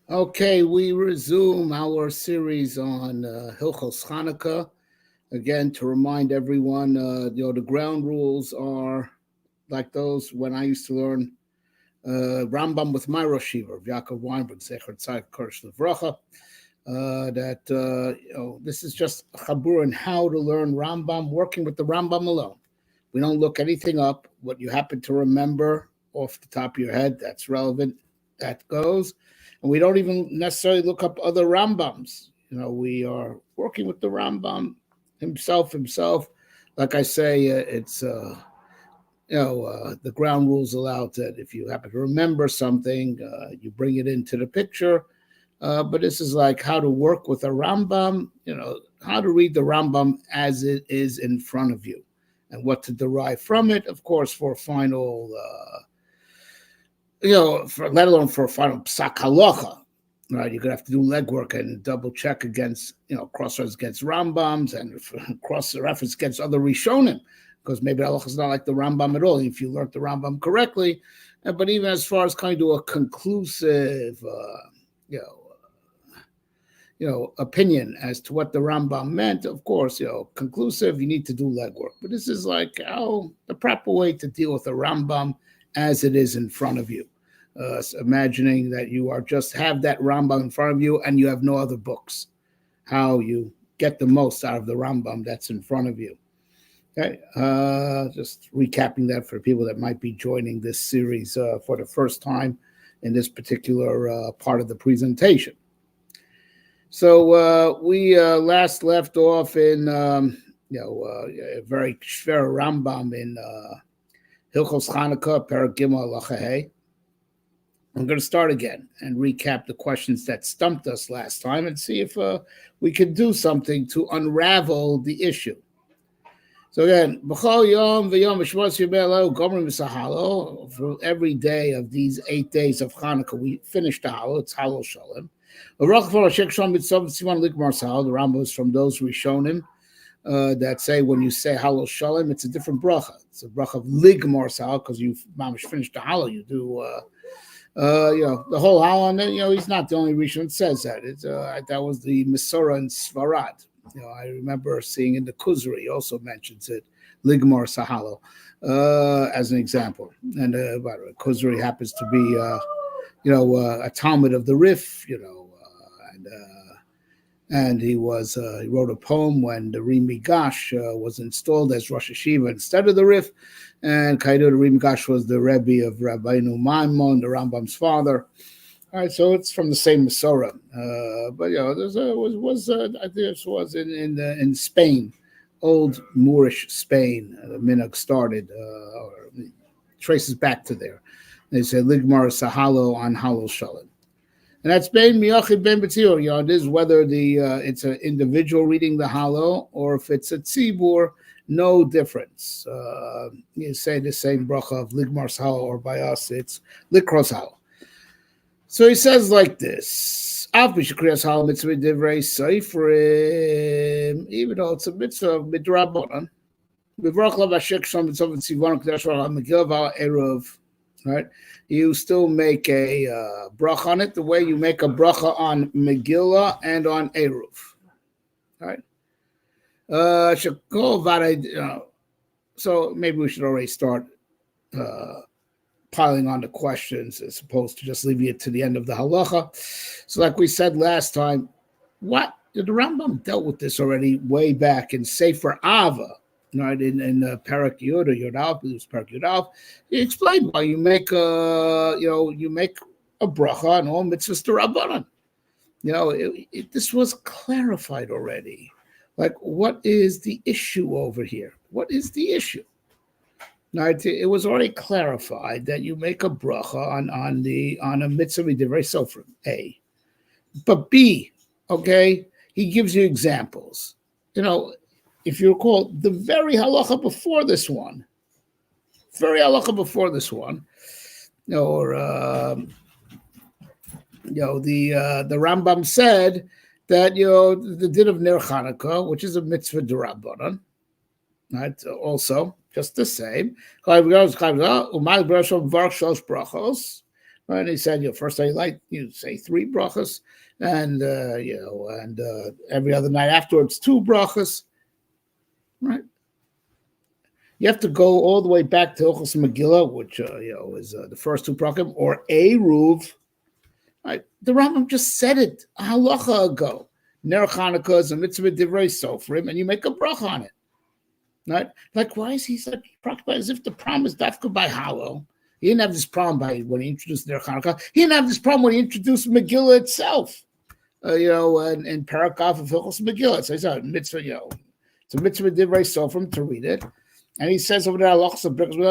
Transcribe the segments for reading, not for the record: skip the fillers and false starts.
Okay, we resume our series on Hilchos Chanukah. Again, to remind everyone, the ground rules are like those when I used to learn Rambam with my Rosh Yeshiva, Yaakov Weinberg, Zecher Tzai Kirsch Levracha. This is just a chabur on how to learn Rambam, working with the Rambam alone. We don't look anything up. What you happen to remember off the top of your head, that's relevant, that goes. And we don't even necessarily look up other Rambams. We are working with the Rambam himself. Like I say, the ground rules allow that if you happen to remember something, you bring it into the picture. But this is like how to work with a Rambam, how to read the Rambam as it is in front of you and what to derive from it, of course, for final, let alone for a final psak halacha, right? You're going to have to do legwork and double check against, cross-reference against Rambams and cross-reference against other Rishonim, because maybe halacha is not like the Rambam at all, if you learned the Rambam correctly. But even as far as kind of a conclusive, opinion as to what the Rambam meant, of course, conclusive, you need to do legwork. But this is like the proper way to deal with the Rambam as it is in front of you. So imagining that you are just have that Rambam in front of you and you have no other books. How you get the most out of the Rambam that's in front of you. Okay, just recapping that for people that might be joining this series for the first time in this particular part of the presentation. So we last left off in a very shver Rambam in Hilchos Chanukah, Perek Gimel Halacha Hey. I'm going to start again and recap the questions that stumped us last time and see if we could do something to unravel the issue. So again, B'chol Yom v'Yom V'Shmos Yimei Gomrim V'Sahalo. For every day of these 8 days of Chanukah, we finish the Halo. It's Halo Shalom. The Rambam is from those Rishonim that say when you say Halal Shalom, it's a different bracha. It's a bracha of Ligmar Sal, because you've finished the Halal. You do, the whole Halal, and then, he's not the only Rishon that says that. That was the Masorah in Svarad. I remember seeing in the Kuzri, he also mentions it, Ligmar Sahalo, as an example. And by the way, Kuzri happens to be, a Talmud of the Rif, and he wrote a poem when the Ri Migash was installed as Rosh Yeshiva instead of the Rif, and Kaidu the Ri Migash was the Rebbe of Rabbeinu Maimon, the Rambam's father. All right, so it's from the same Masorah, but this was in Spain, old Moorish Spain. The minhag started or traces back to there. They say Ligmar Sahalo on Halal Shalom. And that's Ben Miyachid Ben B'tzibur. It is whether it's an individual reading the Halo or if it's a tzibur, no difference. You say the same bracha of Ligmar Halo, or by us it's Likros Halo. So he says like this: Av b'shekrias Halo mitzvah divrei seifrim, even though it's a mitzvah midrabanan, b'vrach lav hashek sham mitzvah tzivon k'dash v'al megillah v'al eruv. Right, you still make a bracha on it the way you make a bracha on Megillah and on Eruv. Right? So maybe we should already start piling on the questions as opposed to just leaving it to the end of the halacha. So, like we said last time, the Rambam dealt with this already way back in Sefer Ava. Right, in Perek Yud or Yud Aleph, it was Perek Yud Aleph. He explained why you make a bracha on all mitzvahs to Rabbanan. This was clarified already. Like, what is the issue over here? What is the issue? Right, it was already clarified that you make a bracha on a mitzvah divrei sofrim. A, but B, okay, he gives you examples. If you recall, the very halacha before this one, the Rambam said that the din of Ner Chanukah, which is a mitzvah d'Rabbanan, right? Also, just the same. Right? And he said, first day light, you say 3 brachas, and every other night afterwards 2 brachas. Right? You have to go all the way back to Hilchos Megillah, which is the first 2 brachim, or Eruv. Right? The Rambam just said it a halacha ago. Ner Chanukah is a mitzvah divrei sofrim, and you make a bracha on it. Right? Like, why is he said as if the problem is dafka by hallow? He didn't have this problem when he introduced Ner Chanukah. He didn't have this problem when he introduced Megillah itself. In Parakaf of Hilchos Megillah, so it's a mitzvah. It's a mitzvah divrei sofrim to read it, and he says over there,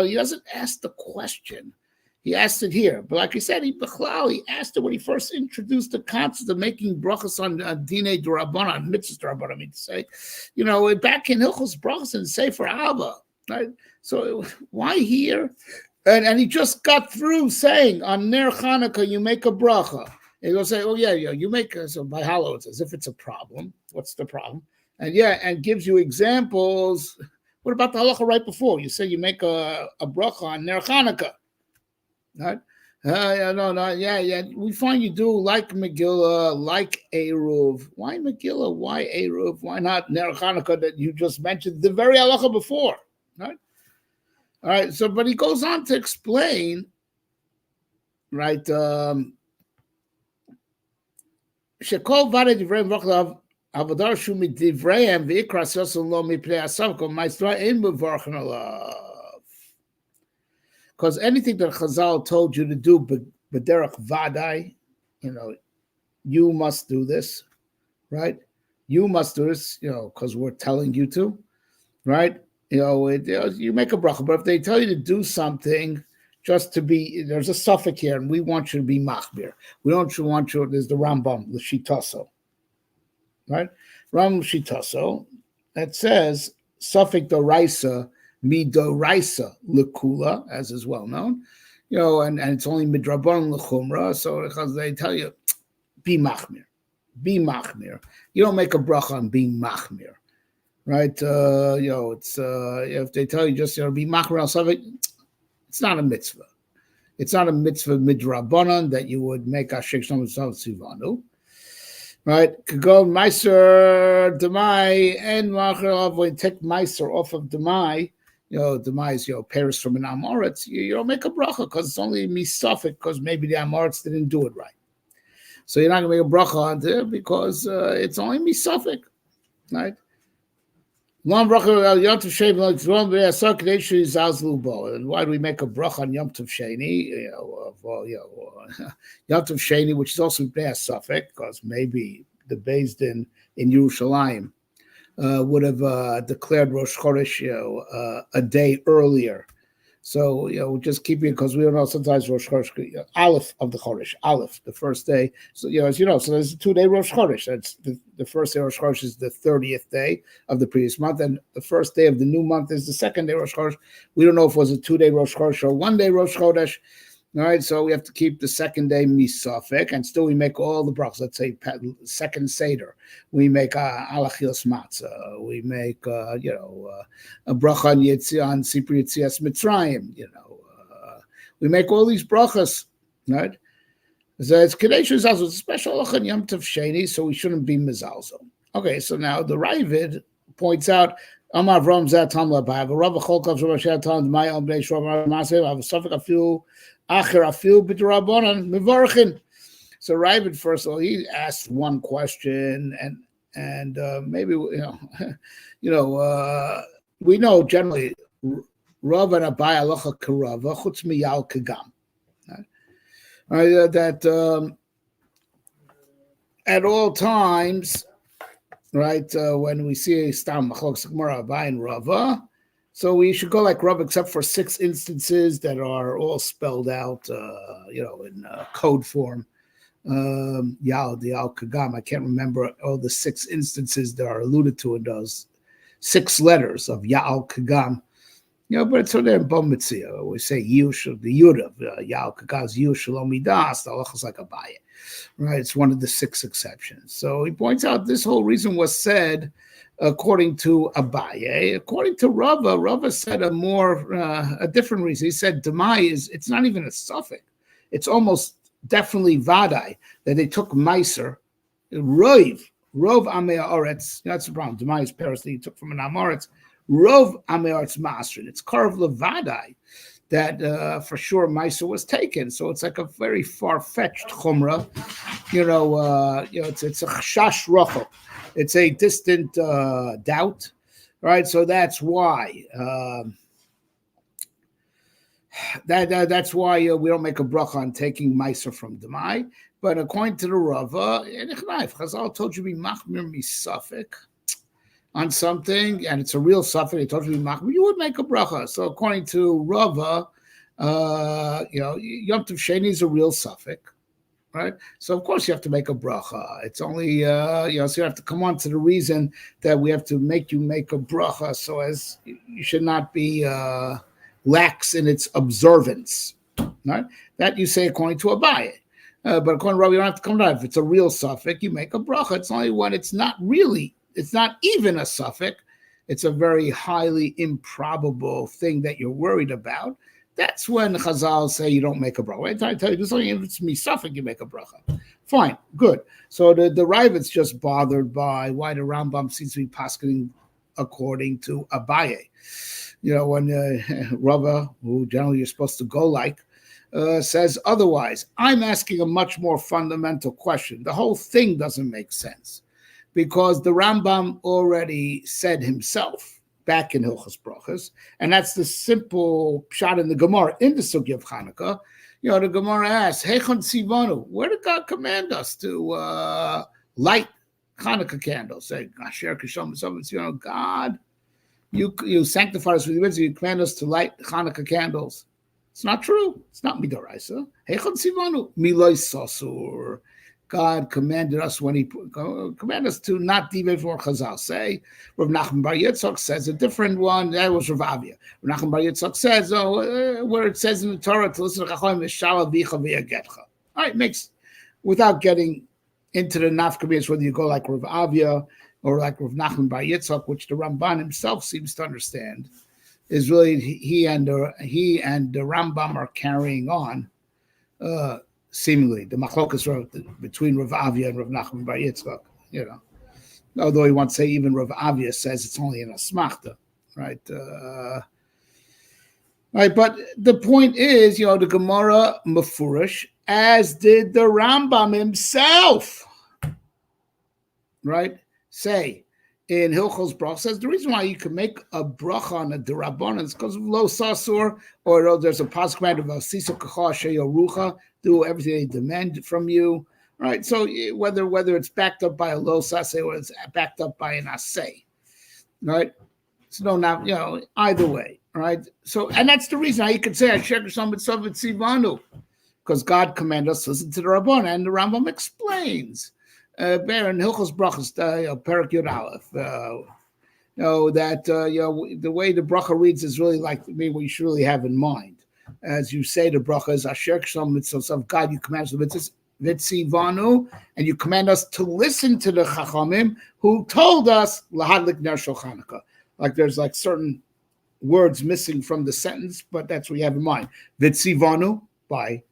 he doesn't ask the question. He asked it here, but like I said, he asked it when he first introduced the concept of making brachas on dinei d'Rabbanan, mitzvahs d'Rabbanan. I mean to say, back in Hilchos brachas and Sefer Abba, right? So why here? And he just got through saying on Ner Chanukah you make a bracha. And he'll say, you make so by hallow. It's as if it's a problem. What's the problem? And gives you examples. What about the halacha right before? You say you make a bracha on Ner Chanukah. Right? We find you do like Megillah, like Eruv. Why Megillah? Why Eruv? Why not Ner Chanukah that you just mentioned the very halacha before? Right? All right. So, but he goes on to explain, right? Shekol vare divrei v'chalav avadar shu midivreihem v'ikras yosel lo mipnei asavkom ma'isra ein mevarchen alav. Because anything that Chazal told you to do, b'derech vadai, you must do this, right? You must do this, because we're telling you to, right? You make a bracha, but if they tell you to do something, just to be, there's a suffix here, and we want you to be machmir. We don't want you. There's the Rambam, the Shitaso, right? Rambam Shitaso that says suffix doraisa. Midoraisa lekula, as is well known, and it's only midrabon lechumra. So because they tell you, be machmir. You don't make a bracha on being machmir, right? It's if they tell you just be machmir al savik, it's not a mitzvah. It's not a mitzvah midrabanan that you would make a sheksham sivanu, right? Kagol meiser demai and machar when you take meiser off of demai. Demise, Paris from an Amoritz, you don't make a bracha because it's only misafik because maybe the Amoritz didn't do it right. So you're not going to make a bracha on there because it's only misafik, right? One bracha Yom Tov Sheni, and why do we make a bracha on Yom Tov Sheni? Yom Tov Sheni, which is also misafik because maybe the Beis Din in Yerushalayim would have declared Rosh Chodesh, a day earlier. So, just keeping it because we don't know sometimes Rosh Chodesh, Aleph of the Chodesh, Aleph, the first day. So, as you know, so there's a 2-day Rosh Chodesh. That's the first day of Rosh Chodesh is the 30th day of the previous month, and the first day of the new month is the second day Rosh Chodesh. We don't know if it was a 2-day Rosh Chodesh or 1-day Rosh Chodesh. All right, so we have to keep the second day misafek, and still we make all the brachas. Let's say second seder, we make alachilas matzah. We make a bracha on Sipri Yetzias Mitzrayim. We make all these brachas, right? So it's Kadesh Mizalzel. It's a special halacha Yom Tov Sheni, so we shouldn't be mizalzel. Okay, so now the Ravid points out. Amar Avram Zatam Labav, Rav Cholkav Shabbat Tam my own Bnei Shlomo Masev. I have a suffix afilu acher afilu b'drabanan mivarchin. So Ravid, first of all, he asked one question, and maybe we know generally Rav and Abai halacha karava chutz miyal kagam. That at all times. Right, when we see Stam Machlokes Gemara Abai and Rava, so we should go like Rava, except for 6 instances that are all spelled out, in code form. Yal Kagam. I can't remember all the 6 instances that are alluded to in those 6 letters of Yal Kagam. But it's sort of in Bom Mitzvah. We say Yush of the Yud of Yal Kagaz Yush Shalom Midas. The halacha is like Abai. Right, it's one of the 6 exceptions. So he points out this whole reason was said according to Abaye. According to Rava said a different reason. He said Demai it's not even a suffix. it's almost definitely vadai that they took meiser, rov amei haaretz. That's the problem. Demai is Paris that he took from an amoretz. Rov amei haaretz masrin. It's karv levadai that for sure meiser was taken. So it's like a very far-fetched chumrah. It's a chash rochel. It's a distant doubt, right? So that's why. That's why we don't make a bracha on taking meiser from demai. But according to the Rava, Chazal told you to be machmir misafik on something, and it's a real safek. They told you to be machmir, you would make a bracha. So according to Rava, Yom Tov Sheni is a real safek, right? So of course you have to make a bracha. It's only so you have to come on to the reason that we have to make you make a bracha, so as you should not be lax in its observance, right? That you say according to Abaye. But according to Rabbi, you don't have to come down. If it's a real suffix, you make a bracha. It's only when it's not even a suffix. It's a very highly improbable thing that you're worried about. That's when Chazal say you don't make a bracha. I tell you, this only if it's me suffix, you make a bracha. Fine, good. So the Ravid's just bothered by why the Rambam seems to be paskening according to Abaye. When Rava, who generally you're supposed to go like, says otherwise. I'm asking a much more fundamental question. The whole thing doesn't make sense because the Rambam already said himself back in Hilchos Brachos, and that's the simple shot in the Gemara in the Sugya of Chanukah. The Gemara asks, Heichon Tzivanu, where did God command us to light Chanukah candles? Say, God, you sanctify us with your words, you command us to light Chanukah candles. It's not true. It's not midoraisa. Heichon Tzivanu miloi sasur. God commanded us commanded us to not deviate from what Chazal say. Rav Nachman Bar Yitzchak says a different one. That was Rav Avia. Rav Nachman Bar Yitzchak says, where it says in the Torah to listen to Chachamim v'shala v'yicha v'yagetcha. All right, makes without getting into the nafkamiyas whether you go like Rav Avia or like Rav Nachman Bar Yitzchak, which the Ramban himself seems to understand, is really he and the Rambam are carrying on. Seemingly, the machlokas between Rav Avia and Rav Nachman Bar Yitzchak, although he wants to say even Rav Avia says it's only an asmachta, right? Right, but the point is, the Gemara mefurish, as did the Rambam himself, right? Say in Hilchos Brach says the reason why you can make a bracha on a derabbanan is because of lo sasur, or there's a pasuk command of asisa kacha sheyarucha, do everything they demand from you, right? So whether it's backed up by a lo saseh or it's backed up by an aseh, right? So either way, right? So and that's the reason how you could say Asher K'sham B'Tzav Tzivanu, because God commanded us to listen to the Rabban, and the Rambam explains. Bear in Hilchos Brachos, Perak Yud Aleph, that the way the bracha reads is really like what you should really have in mind. As you say, the bracha is Asher K'sham Mitzvos, God, you command us the Vitzivanu, and you command us to listen to the Chachamim who told us Lahadlik Ner Shel Chanukah. Like there's like certain words missing from the sentence, but that's what you have in mind. Vitzivanu by,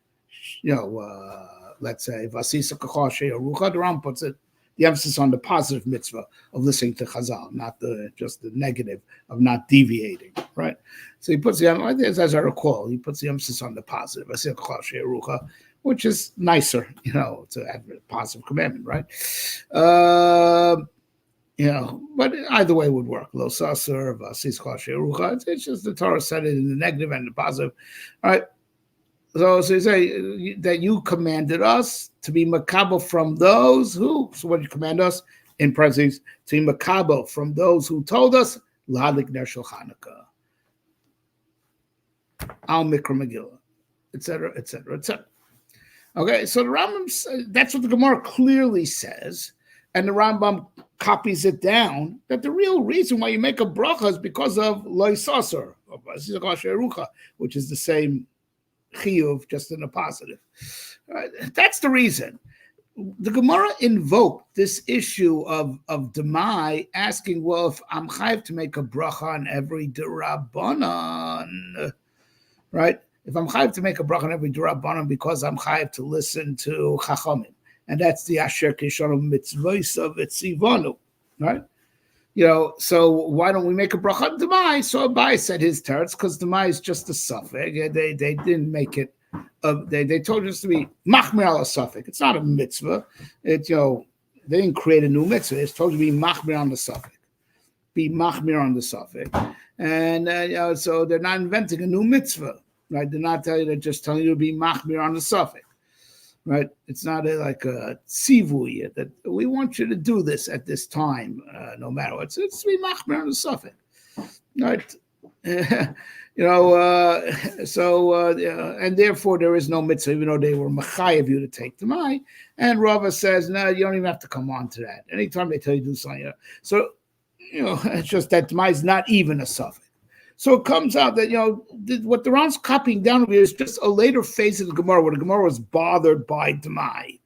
let's say, Vasisa Kacha Sheyarucha, the Ram puts it, the emphasis on the positive mitzvah of listening to Chazal, not just the negative of not deviating, right? So he puts as I recall, he puts the emphasis on the positive, Vasisa Kacha Sheyarucha, which is nicer, to have a positive commandment, right? But either way would work. Lo Sasur, Vasisa Kacha Sheyarucha, it's just the Torah said it in the negative and the positive, all right? So you say that you commanded us to be makabel from those who. So what did you command us? In parentheses, to be makabel from those who told us lahadlik ner shel Chanukah, al mikra Megillah, etc., etc., etc. Okay, so the Rambam, that's what the Gemara clearly says, and the Rambam copies it down that the real reason why you make a bracha is because of lo yisasur, which is the same chiyuv, just in a positive. That's the reason. The Gemara invoked this issue of demai, asking, well, if I'm chayav to make a bracha on every derabbanan, right? If I'm chayiv to make a bracha on every d'Rabbanan because I'm chayiv to listen to Chachamim, and that's the Asher Kishonu Mitzvos of Etzivanu, right? So why don't we make a bracha on Demai? So Abai said his teretz because Demai is just a suffix. They didn't make it. They told us to be machmir al suffix. It's not a mitzvah. It's they didn't create a new mitzvah. It's told to be machmir on the suffix. Be machmir on the suffix, and so they're not inventing a new mitzvah, right? They're not telling you. They're just telling you to be machmir on the suffix, right? It's not like a tzivui that we want you to do this at this time, no matter what. It's to be machmir on the suffix, right? And therefore there is no mitzvah, even though they were machayev you to take the mai. And Rava says, no, you don't even have to come on to that. Anytime they tell you to do something, so it's just that Demai is not even a suffix. So it comes out that what the Ram's copying down over here is just a later phase of the Gemara, where the Gemara was bothered by Demai.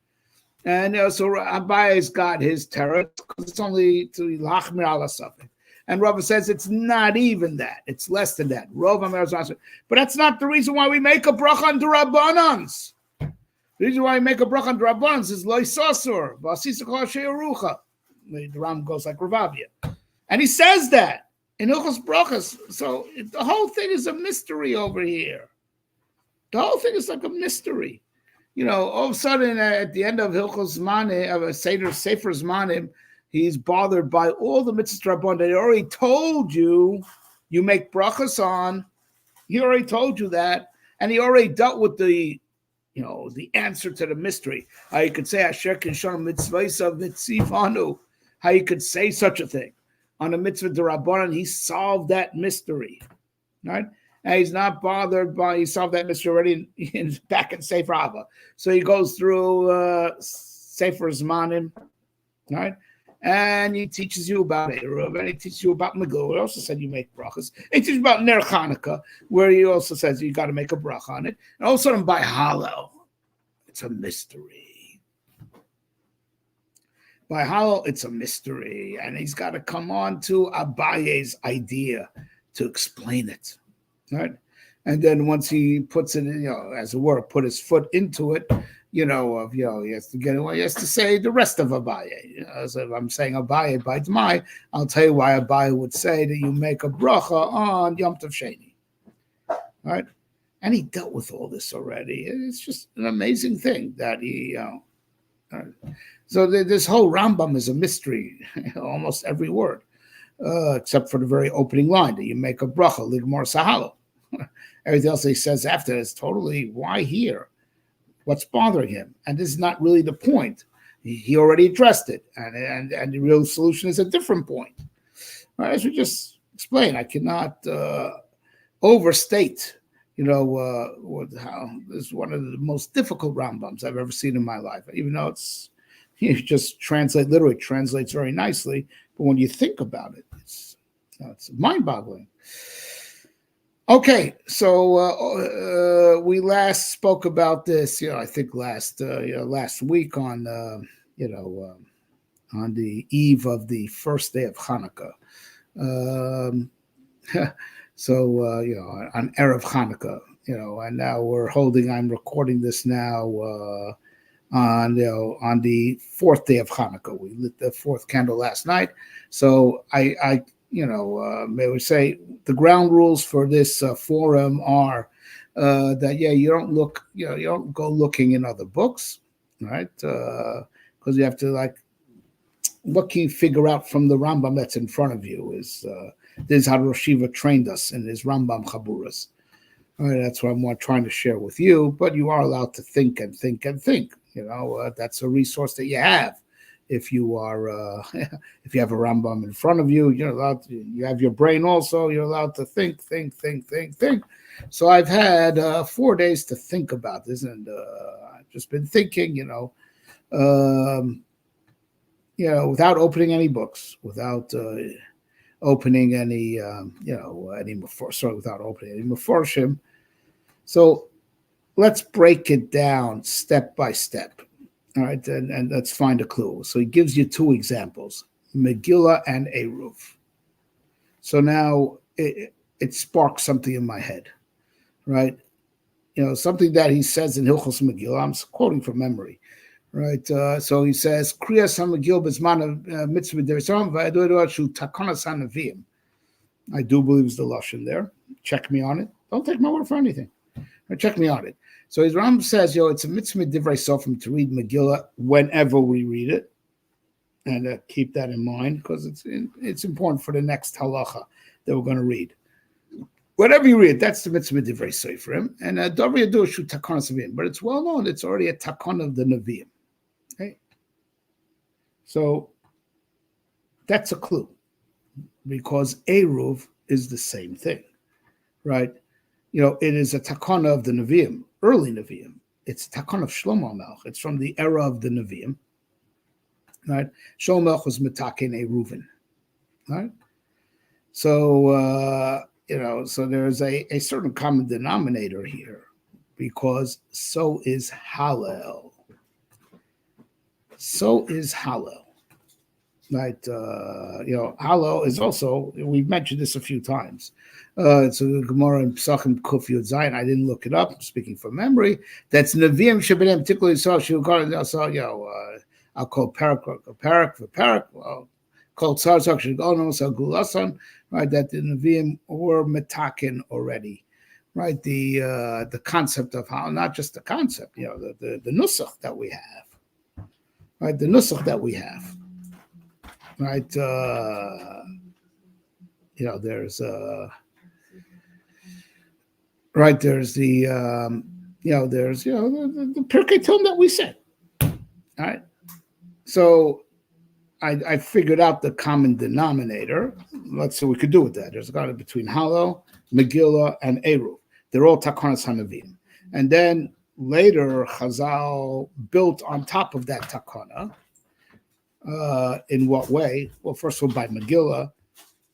And so Abaye's got his teretz because it's only to lachmir ala suffix. And Rava says it's not even that; it's less than that. But that's not the reason why we make a bracha on d'Rabbanans. The reason why we make a bracha on d'Rabbanans is lo yisasur v'asisa kol she'erucha. The Ram goes like Ravavia. And he says that in Hilchos Brachas. So the whole thing is a mystery over here. The whole thing is like a mystery. All of a sudden at the end of Hilchos Zmanim, of a Sefer Zmanim, he's bothered by all the mitzvahs Rabban that he already told you make brachas on. He already told you that. And he already dealt with the answer to the mystery. How you could say Asher Kishon Mitzvahs of Mitzivanu. How you could say such a thing. On a mitzvah d'Rabbanan, he solved that mystery, right? And he's not bothered by, he solved that mystery already back in Sefer Abba. So he goes through Sefer Zmanim, right? And he teaches you about Eruv, and he teaches you about Megillah. He also said you make brachas. He teaches you about Ner Chanukah, where he also says you got to make a bracha on it. And all of a sudden, by Hallel, it's a mystery. By Hallel, it's a mystery, and he's got to come on to Abaye's idea to explain it, right? And then once he puts it in, as it were, put his foot into it, he has to get away. He has to say the rest of Abaye. So if I'm saying Abaye by Demai, I'll tell you why Abaye would say that you make a bracha on Yom Tov Sheni, right? And he dealt with all this already. It's just an amazing thing that he. So this whole Rambam is a mystery, almost every word, except for the very opening line that you make a bracha, ligmor sahalo. Everything else he says after is totally, why here? What's bothering him? And this is not really the point. He already addressed it, and the real solution is a different point. Right, as we just explained, I cannot overstate, how this is one of the most difficult Rambams I've ever seen in my life, even though it's just literally translates very nicely. But when you think about it, it's mind-boggling. Okay, so we last spoke about this, I think last week on, on the eve of the first day of Chanukah. On Erev Chanukah, and now I'm recording this now on the fourth day of Chanukah. We lit the fourth candle last night. So may we say the ground rules for this forum are that you don't go looking in other books, right? Because you have to what can you figure out from the Rambam that's in front of you is this is how Rosh Yeshiva trained us in his Rambam Chaburas. All right, that's what I'm trying to share with you. But you are allowed to think and think and think. That's a resource that you have. If you are, if you have a Rambam in front of you, you're allowed to. You have your brain also. You're allowed to think. So I've had 4 days to think about this, and I've just been thinking. Without opening any books, without opening any, without opening any Meforshim. So let's break it down step by step. All right, and let's find a clue. So he gives you two examples, Megillah and Eruv. So now it sparks something in my head, right? something that he says in Hilchos Megillah. I'm quoting from memory, right? So he says, "Kriyas HaMegillah b'zman mitzvah d'Risam v'adodah shu takonas hanavim." I do believe it's the lashon there. Check me on it. Don't take my word for anything. Check me on it. So his Rambam says, it's a mitzvah divrei sofim to read Megillah whenever we read it, and keep that in mind because it's important for the next halacha that we're going to read. Whatever you read, that's the mitzvah divrei sofrim, and davar yadu shu takonas hanavim. But it's well known; it's already a takon of the neviim. Okay, so that's a clue because eruv is the same thing, right? It is a takana of the Nevi'im, early Nevi'im. It's a takana of Shlomo Melech. It's from the era of the Nevi'im, right? Shlomo Melech was metaken Eruvin, right? So, so there's a certain common denominator here because so is Hallel. So is Hallel. Right, Hallel is also, we've mentioned this a few times. It's a Gemara in Pesachim Kuf Yud Zayin. I didn't look it up, speaking from memory. That's Nevi'im Shebenem, particularly so, I'll call Parak for Parak, called Tzar Gulasan, right, that the Nevi'im were metakin already, right? The concept of how, not just the concept, the nusach that we have, right? The nusach that we have. Right, there's there's the there's the Pirkei Tehillim that we said. All right, so I figured out the common denominator. Let's see what we could do with that. There's a guy between Hallel, Megillah, and Eruv. They're all Takonas Hanavim, and then later Chazal built on top of that Takana. In what way? Well, first of all, by Megillah,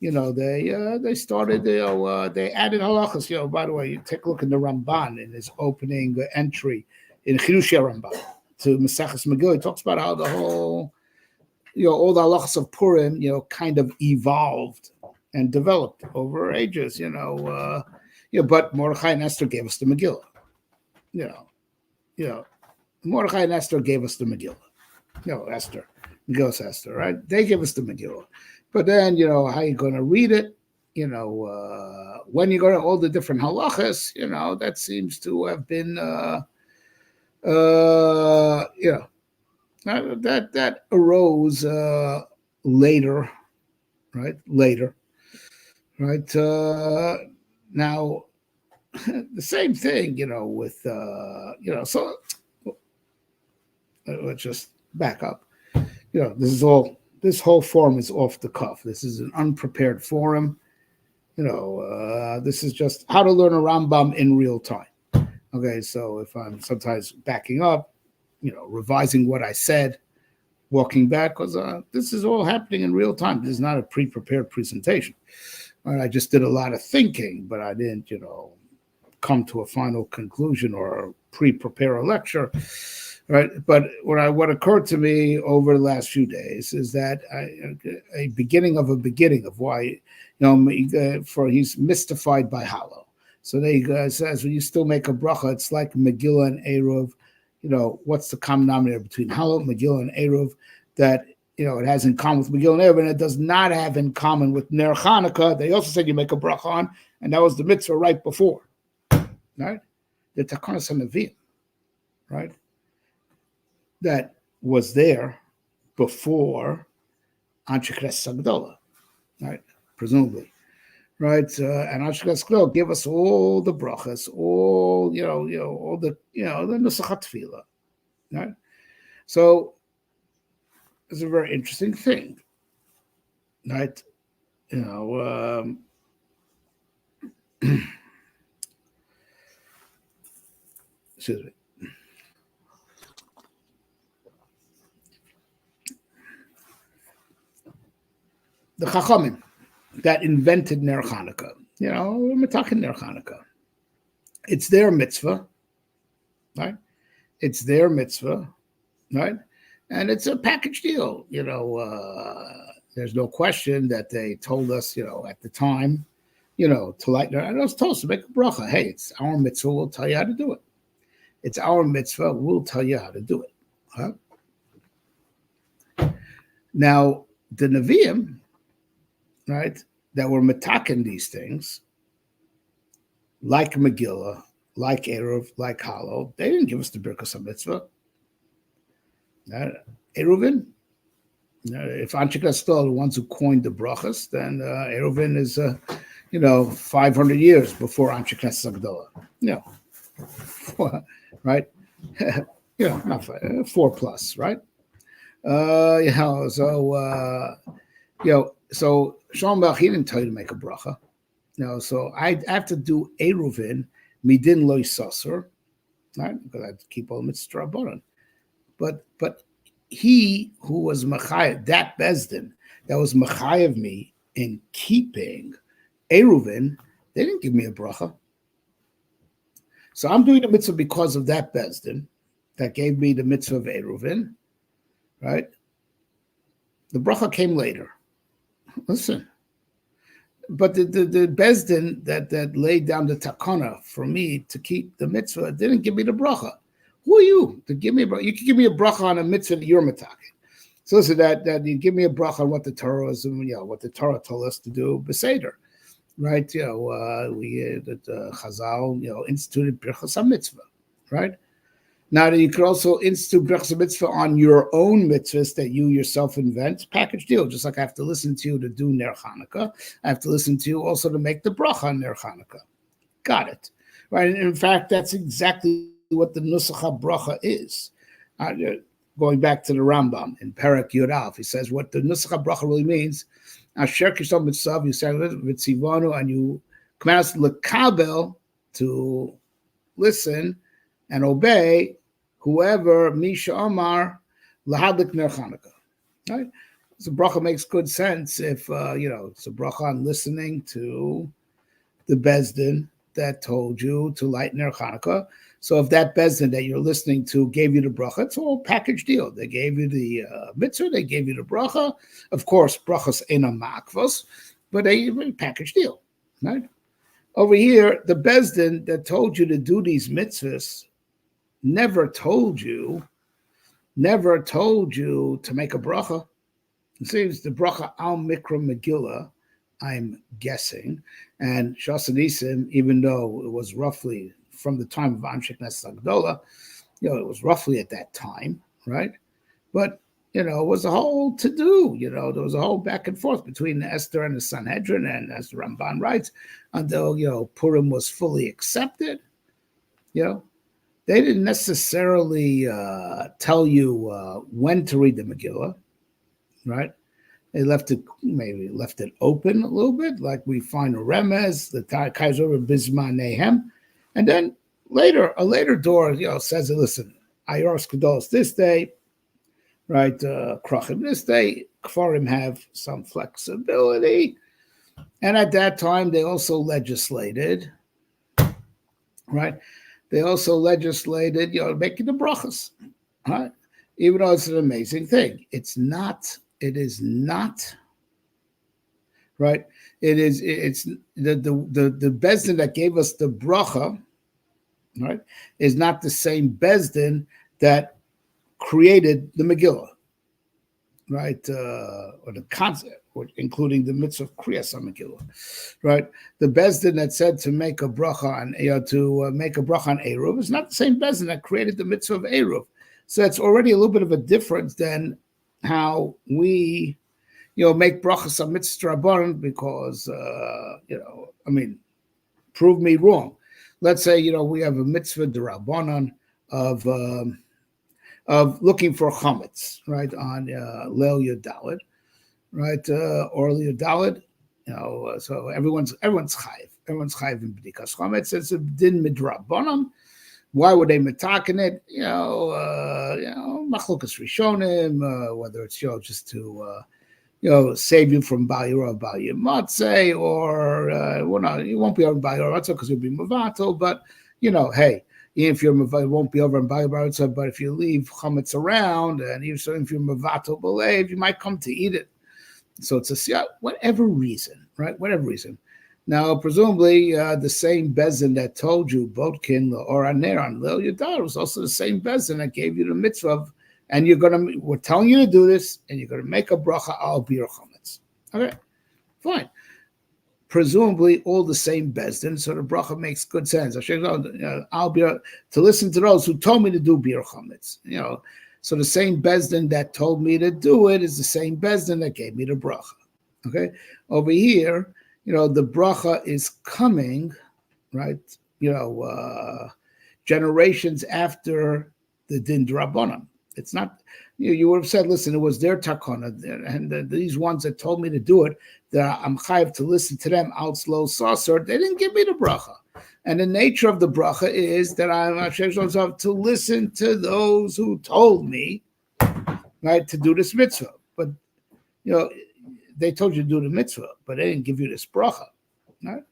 they started, they added halachas. By the way, you take a look in the Ramban in his opening entry in Chidushei Rambam to Maseches Megillah. He talks about how the whole, all the halachas of Purim, kind of evolved and developed over ages. But Mordechai and Esther gave us the Megillah. Mordechai and Esther gave us the Megillah. Esther. Megillah's Esther, right? They give us the Megillah. But then, how you're going to read it, when you're going to all the different halachas, that seems to have been, that arose later, right? Later, right? Now, the same thing, with, so let's just back up. This whole forum is off the cuff. This is an unprepared forum. This is just how to learn a Rambam in real time. Okay, so if I'm sometimes backing up, revising what I said, walking back, because this is all happening in real time. This is not a pre-prepared presentation. I just did a lot of thinking, but I didn't, come to a final conclusion or pre-prepare a lecture. Right, but what occurred to me over the last few days is that a beginning of why, he's mystified by Hallel. So there he says when you still make a bracha, it's like Megillah and Eruv. What's the common denominator between Hallel, Megillah, and Eruv that it has in common with Megillah and Eruv, and it does not have in common with Ner Chanukah. They also said you make a bracha on, and that was the mitzvah right before, right? The Takonas Hanavim, right? That was there before Anshe Knesset Agdola, right? Presumably, right? And Anshe Knesset Agdola gave us all the brachas, all all the the Nusach Tefillah, right? So it's a very interesting thing, right? Excuse me. The Chachamim that invented Ner Chanukah, we're talking Ner Chanukah. It's their mitzvah, right? It's their mitzvah, right? And it's a package deal, there's no question that they told us, at the time, to lighten it. I was told to make a bracha. Hey, it's our mitzvah. We'll tell you how to do it. It's our mitzvah. We'll tell you how to do it. Huh? Now, the Nevi'im, right, that were metaken these things, like Megillah, like Eruv, like Hallel, they didn't give us the Birkas HaMitzvah. Eruvin, if Anshe is still the ones who coined the brachas, then Eruvin is, 500 years before Anshe Knesset Agdola. Right? Not 4 plus, right? So Shalom Bach, he didn't tell you to make a bracha. So I have to do Eruvin, midin lo yisasur, right? Because I have to keep all the mitzvah rabbanon. But he who was Machayev, that Bezdin, that was Machayev me in keeping Eruvin, they didn't give me a bracha. So I'm doing the mitzvah because of that Bezdin that gave me the mitzvah of Eruvin, right? The bracha came later. Listen. But the Bezdin that laid down the takana for me to keep the mitzvah didn't give me the bracha. Who are you to give me a bracha? You can give me a bracha on a mitzvah that you're metaken. So listen, that you give me a bracha on what the Torah is, what the Torah told us to do, beseder, right? We Chazal, instituted Birchas HaMitzvah, right? Now you could also institute Birchas HaMitzvah on your own mitzvahs that you yourself invent, package deal. Just like I have to listen to you to do Ner Chanukah, I have to listen to you also to make the bracha on Ner Chanukah. Got it, right? And in fact, that's exactly what the Nusach HaBracha is. Going back to the Rambam in Perek Yud Aleph, he says what the Nusach HaBracha really means. Asher Kishom Mitzav, you say Vitzivanu, and you command us lekabel, to listen and obey whoever Misha Omar lahadlik ner Chanukah. Right? So bracha makes good sense if it's a bracha on listening to the Bezdin that told you to light ner Chanukah. So if that Bezdin that you're listening to gave you the bracha, it's all package deal. They gave you the mitzvah, they gave you the bracha. Of course, brachas ena makvos, but they package deal, right? Over here, the Bezdin that told you to do these mitzvahs never told you to make a bracha. It seems the bracha al mikra Megillah, I'm guessing, and Shas Nisim, even though it was roughly from the time of Anshe Knesset Agdola, it was roughly at that time, right? But it was a whole to do. There was a whole back and forth between Esther and the Sanhedrin, and as the Ramban writes, until Purim was fully accepted. They didn't necessarily tell you when to read the Megillah, right? They left it open a little bit, like we find a remez, the Kaiser Bisman Nehem, and then a later door, says, listen, Ayoros Kedolos this day, right? Krachim this day. Kfarim have some flexibility, and at that time they also legislated, right? They also legislated, making the brachas, right? Even though it's an amazing thing, it is not, right? It's the Bezdin that gave us the bracha, right, is not the same Bezdin that created the Megillah, right? Or the concept, including the mitzvah of Kriyas HaMegillah, right? The Bezdin that said to make a bracha on Eruv is not the same Bezdin that created the mitzvah of Eruv. So it's already a little bit of a difference than how we, make brachas on mitzvah rabbanon, because, prove me wrong. Let's say, we have a mitzvah d'Rabbanan of looking for chametz, right, on Leil Yudalid, right, or Leil Yudalid, so everyone's chayiv. Everyone's chayiv in b'dikas chametz. It's a din midrabbanan. Why would they metaken it? Machlokas rishonim, whether it's just to save you from Bal Yirah, Bal Yimatzeh, or you won't be over Bal Yirah because you'll be Mavato, but hey, if you're Mavato, it won't be over in Bal Yirah, but if you leave chametz around, and even so, if you're Mavato Belev, you might come to eat it. So it's a whatever reason, right? Whatever reason. Now, presumably, the same bezin that told you Bodkin or Aner on Lil Yadar was also the same bezin that gave you the mitzvah of, and we're telling you to do this, and you're going to make a bracha al bir chametz. Okay, fine. Presumably, all the same bezdin, so the bracha makes good sense. I'll be to listen to those who told me to do bir chametz. So the same bezdin that told me to do it is the same bezdin that gave me the bracha. Okay, over here, the bracha is coming, right? Generations after the din d'Rabbanan. It's not. You would have said, listen, it was their takana, and these ones that told me to do it, that I'm chayiv to listen to them out slow saucer. They didn't give me the bracha, and the nature of the bracha is that I'm to listen to those who told me, right, to do this mitzvah. But they told you to do the mitzvah, but they didn't give you this bracha, right?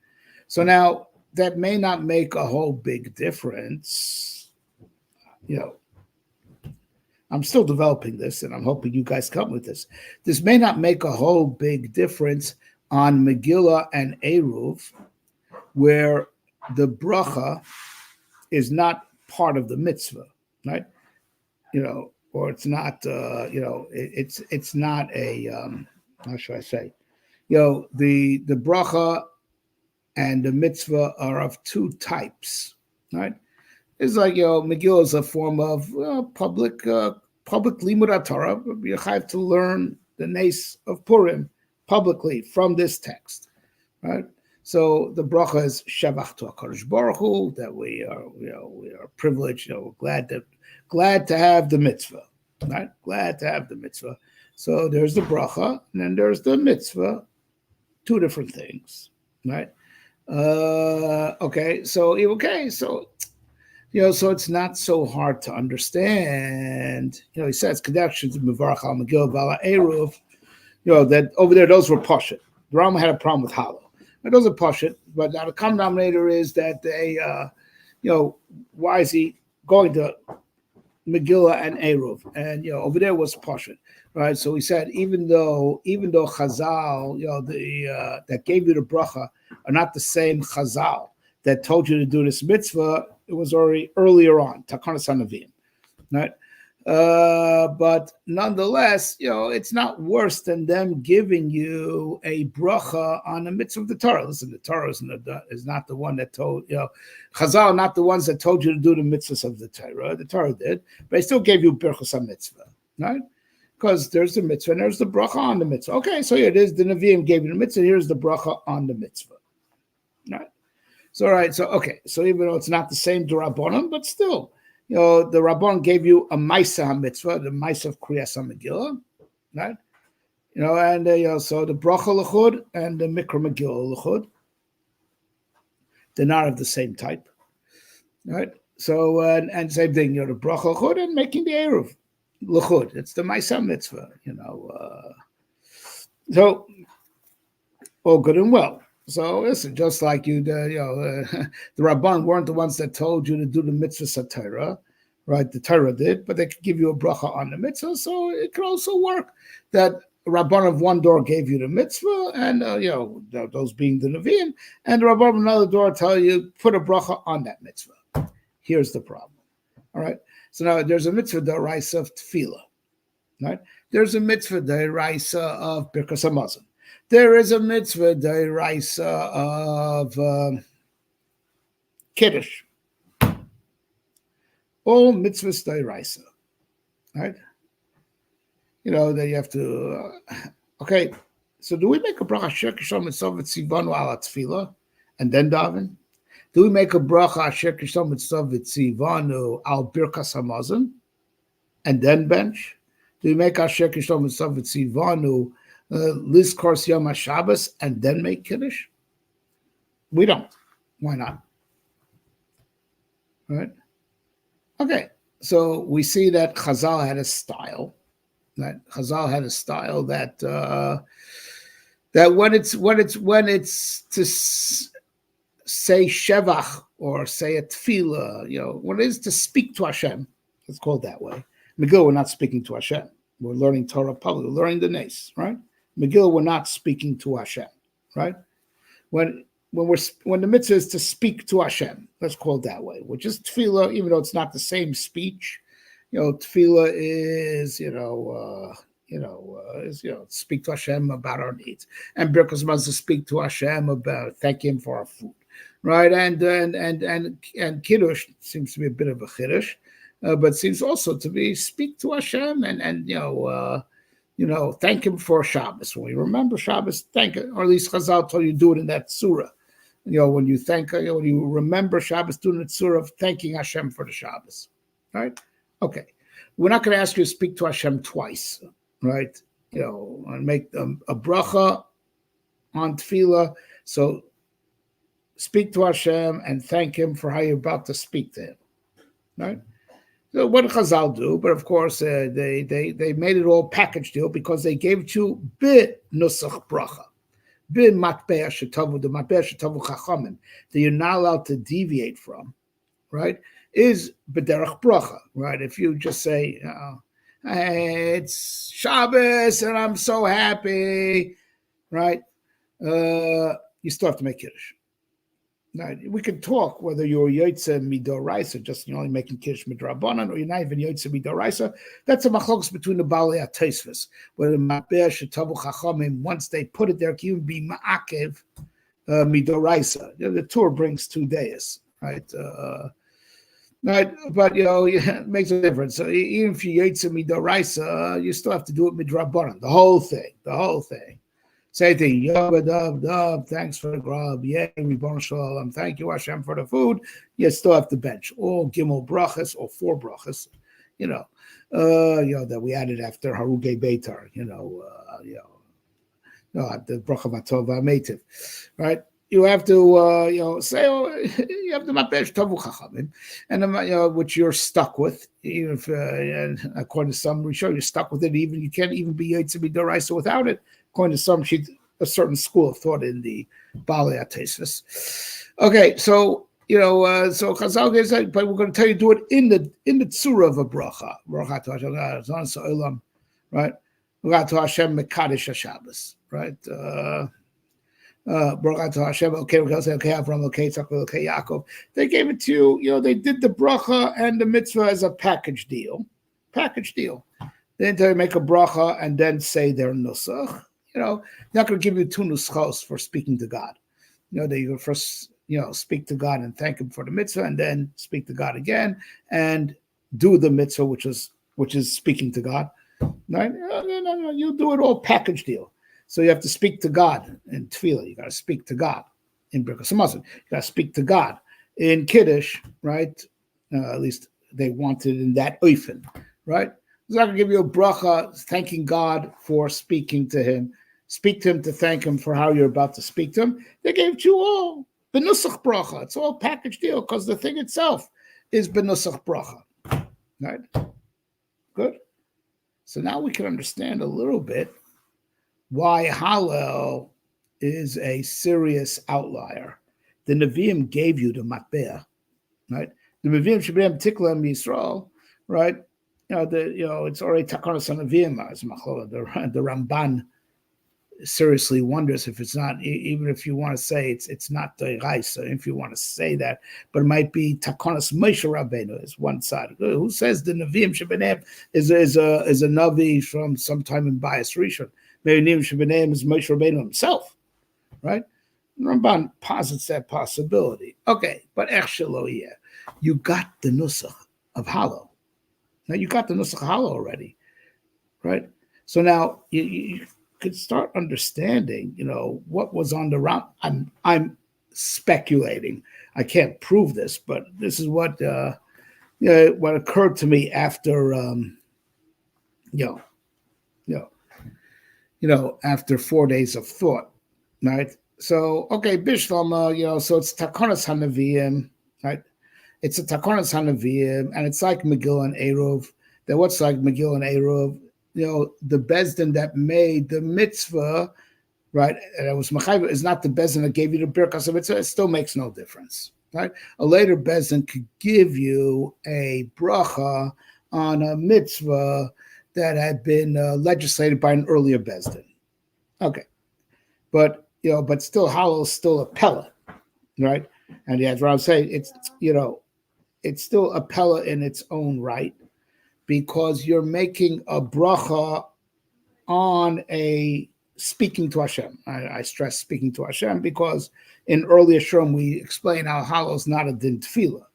So now that may not make a whole big difference, I'm still developing this, and I'm hoping you guys come with this. This may not make a whole big difference on Megillah and Eruv, where the bracha is not part of the mitzvah, right? Or it's not, it's not a, how should I say? The bracha and the mitzvah are of two types, right? It's like, Megillah is a form of public limud Torah. You have to learn the nace of Purim publicly from this text, right? So the bracha is Shabach to HaKadosh Baruch Hu, that we are privileged, glad to have the mitzvah, right? Glad to have the mitzvah. So there's the bracha, and then there's the mitzvah, two different things, right? So it's not so hard to understand. He says connections to Mevarach al Megillah Vala Eruv. That over there, those were Pashut. The Rambam had a problem with Hollow. Those are Pashut, but now the common denominator is that they, why is he going to Megillah and Eruv? And over there was Pashut, right? So he said, even though Chazal, that gave you the bracha are not the same Chazal that told you to do this mitzvah, it was already earlier on, Takanas HaNavim, right? But nonetheless, it's not worse than them giving you a bracha on the mitzvah of the Torah. Listen, the Torah is not the one that told, Chazal, not the ones that told you to do the mitzvahs of the Torah. The Torah did, but they still gave you Birchos HaMitzvah, right? Because there's the mitzvah and there's the bracha on the mitzvah. Okay, so it is the Nevi'im gave you the mitzvah, here's the bracha on the mitzvah, right? So, all right, so even though it's not the same to Rabbanon, but still, the Rabbanon gave you a Maisa HaMitzvah, the Maisa of Kriyas HaMegillah, right? So the Bracha L'chud and the Mikra Megillah L'chud, they're not of the same type, right? So, and same thing, the Bracha L'chud and making the Eruv L'chud, it's the Maisa HaMitzvah, So, all good and well. So listen, just like the Rabban weren't the ones that told you to do the mitzvah Torah, right? The Torah did, but they could give you a bracha on the mitzvah. So it could also work that Rabban of one door gave you the mitzvah, and those being the Nevi'im, and the Rabban of another door tell you put a bracha on that mitzvah. Here's the problem. All right. So now there's a mitzvah d'oraisa of tefillah, right? There's a mitzvah d'oraisa of birkas hamazon. There is a mitzvah d'oraisa of kiddush. All mitzvahs d'oraisa, right? That you have to. Okay, so do we make a bracha asher kishom mitzvah tzivanu ala tefillah and then daven? Do we make a bracha asher kishom mitzvah tzivanu al birkas hamazon and then bench? Do we make asher kishom mitzvah tzivanu Liz Kors Yom HaShabbos and then make Kiddush? We don't. Why not? All right? Okay, so we see that Chazal had a style. That Chazal had a style that when it's to say Shevach or say a Tefillah, when it is to speak to Hashem, it's called that way. Megillah, we're not speaking to Hashem. We're learning Torah publicly, we're learning the Nace, right? Megillah, we're not speaking to Hashem, right? When when the mitzvah is to speak to Hashem, let's call it that way, which is tefillah, even though it's not the same speech. Tefillah is speak to Hashem about our needs, and Birkas Hamazon to speak to Hashem about thank Him for our food, right? And Kiddush seems to be a bit of a Kiddush, but seems also to be speak to Hashem and thank Him for Shabbos. When we remember Shabbos, thank Him, or at least Chazal told you do it in that surah. When you when you remember Shabbos, doing the surah of thanking Hashem for the Shabbos, right? Okay, we're not going to ask you to speak to Hashem twice, right? And make a bracha on tefillah. So speak to Hashem and thank Him for how you're about to speak to Him, right? So what did Chazal do? But of course, they made it all package deal because they gave it you bit nusach bracha. The matbea shetavu chachamim that you're not allowed to deviate from, right? Is b'derech bracha, right? If you just say, hey, it's Shabbos and I'm so happy, right? You still have to make Kiddush. Now, we can talk whether you're Yotze Midoraisa, just only making Kiddush Midrabanan, or you're not even Yotze Midoraisa. That's a machlokes between the Balei HaTosfos. Whether Matbea Shetavu Chachamim, once they put it there, can even be Ma'akev Midoraisa. The Torah brings 2 days, right? Right, but it makes a difference. So even if you Yotze Midoraisa, you still have to do it Midrabanan, the whole thing. Same thing. Yabba thanks for the grub. Yay, Ribbon Shalom. Thank you, Hashem, for the food. You still have to bench all Gimel brachas or 4 brachas. That we added after Haruge Beitar. The bracha Vatov V'Ameitiv, right? You have to say, you have to Matbesh Tavu Chachamim, and which you're stuck with. Even if, according to some, we show you're stuck with it. Even you can't even be Yotze Midoraisa without it. According to some, a certain school of thought in the Balei HaTosfos. Okay, so so Chazal says, but we're going to tell you do it in the tzura of a bracha. Bracha to Hashem, right? Bracha to Hashem mekadesh HaShabbos, right? Bracha to Hashem. Okay, we're going to say okay, Avram, okay, Tzachor, okay, Yaakov. They gave it to you. They did the bracha and the mitzvah as a package deal. Then they make a bracha and then say their nusach. Not going to give you 2 nuschos for speaking to God. That you first, speak to God and thank Him for the mitzvah, and then speak to God again and do the mitzvah, which is speaking to God. Right? No, you do it all package deal. So you have to speak to God in tefillah. You got to speak to God in Birkas Hamazon. You got to speak to God in Kiddush, right? At least they wanted in that oifen, right? It's not going to give you a bracha thanking God for speaking to Him. Speak to Him to thank Him for how you're about to speak to Him. They gave you all benusach bracha. It's all package deal because the thing itself is benusach bracha. Right? Good. So now we can understand a little bit why Hallel is a serious outlier. The Nevi'im gave you the matbea, right? The Nevi'im Sheb'nei Tikla Yisrael, right? It's already Takanas Nevi'im as Machloah. The Ramban seriously wonders if it's not, even if you want to say it's not the Raisa, if you want to say that, but it might be Takanas Moshe Rabbeinu is one side. Who says the Nevi'im Sheb'nei is a Navi from sometime in Bias Rishon? Maybe Nevi'im Sheb'nei is Moshe Rabbeinu himself, right? Ramban posits that possibility. Okay, but you got the nusach of Hallel. Now you got the nusach of Hallel already, right? So now you could start understanding, what was on the Rambam. I'm speculating. I can't prove this, but this is what what occurred to me after after 4 days of thought, right? So, okay, Bishlam, so it's Takonas HaNevi'im, right? It's a Takonas HaNevi'im, and it's like Megillah and Eruv. That what's like Megillah and Eruv, the Bezdin that made the mitzvah, right? And it was Machayv, is not the Bezdin that gave you the Birkas of mitzvah. It still makes no difference, right? A later Bezdin could give you a bracha on a mitzvah that had been legislated by an earlier Bezdin. Okay, but still, Hallel is still a pellet, right? And that's what I'm saying. It's still a pella in its own right because you're making a bracha on a speaking to Hashem. I stress speaking to Hashem because in earlier shurim we explain how halal is not a din tefillah,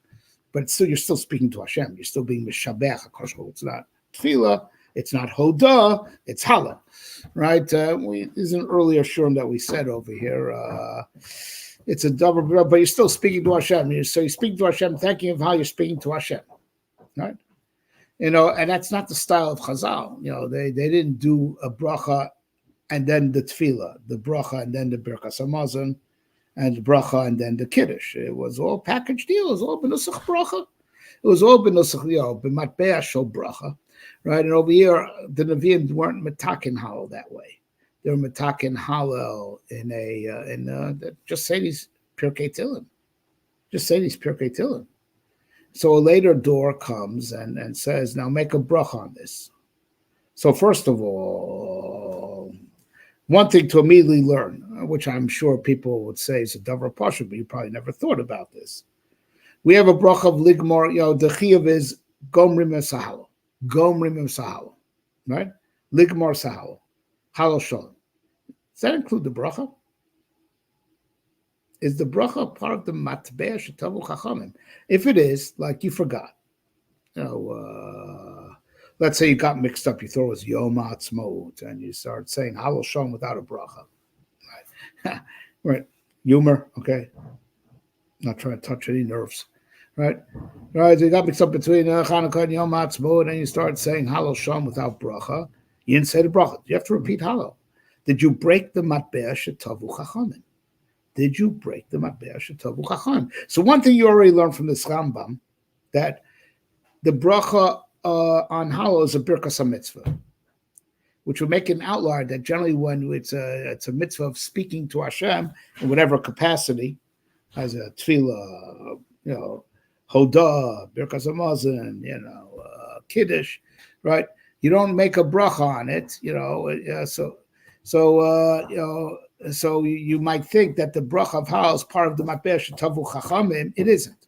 but you're still speaking to Hashem. You're still being mishabech. It's not tefillah. It's not hodah. It's halal, right? There's an earlier shurim that we said over here. It's a double, but you're still speaking to Hashem. So you speak to Hashem, thanking of how you're speaking to Hashem, right? And that's not the style of Chazal. They didn't do a bracha and then the tefillah, the bracha and then the birkas hamazon, and the bracha and then the kiddush. It was all packaged deal. It was all benusach bracha. It was all benusach b'matbeah shel bracha, right? And over here, the Nevi'im weren't metakin halal that way. They were metakin halal in just say these pirkei tilim. Just say these pirkei tilim. So a later door comes and says, now make a bracha on this. So first of all, one thing to immediately learn, which I'm sure people would say is a davar pasha, but you probably never thought about this. We have a bracha of ligmor, the chiyuv is gomrim sahalo. Gomrim sahalo, right? Ligmor sahalo. Halal shalom. Does that include the bracha? Is the bracha part of the matbeah shetavu chachamim? If it is, like you forgot, let's say you got mixed up, you thought it was Yom Ha'atzmaut, and you start saying Halal Shalom without a bracha, right? Right? Humor, okay? Not trying to touch any nerves, right? Right? So you got mixed up between Chanukah and Yom Ha'atzmaut, and you start saying Halal Shalom without bracha. You didn't say the bracha. You have to repeat Halal. Did you break the matbeah shetavu chachamim? Did you break the matbeah shetavu chachamim? So one thing you already learned from this Rambam, that the bracha on halal is a birkas mitzvah, which will make an outlier that generally when it's a mitzvah of speaking to Hashem in whatever capacity, as a tefillah, hodah, birkas hamazon, kiddush, right? You don't make a bracha on it, So you might think that the bracha of halal is part of the matbeah shetavu chachamim. It isn't.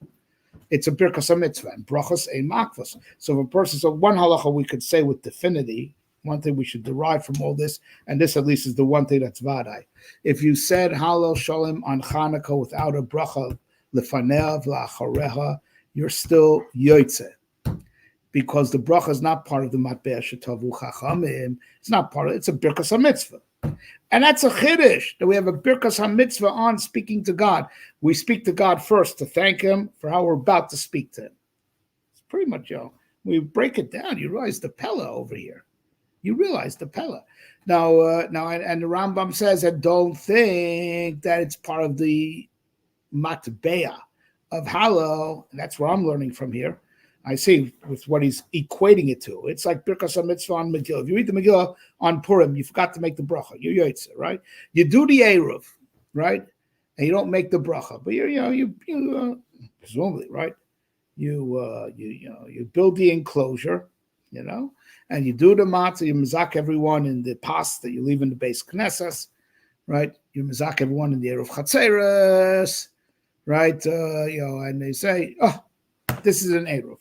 It's a birkas mitzvah, and brachas ein makvos. So if a person, so one halacha we could say with definity, one thing we should derive from all this, and this at least is the one thing that's vadai. If you said halal shalom on Chanukah without a bracha lefanev la'achareha, you're still yoytze, because the bracha is not part of the matbeah shetavu chachamim. It's not part of it. It's a birkas mitzvah. And that's a chiddush, that we have a birkas ha-mitzvah on speaking to God. We speak to God first to thank Him for how we're about to speak to Him. It's pretty much, we break it down. You realize the pella over here. You realize the pella. Now, and the Rambam says that don't think that it's part of the matbeah of halal. And that's what I'm learning from here. I see with what he's equating it to. It's like birkas ha-mitzvah on Megillah. If you read the Megillah on Purim, you forgot to make the bracha. You're yotzeh, right? You do the eruv, right? And you don't make the bracha, but you presumably, right? You build the enclosure, and you do the matzah. You mizak everyone in the pas that you leave in the base knesses, right? You mizak everyone in the eruv chatzeres, right? And they say, this is an eruv.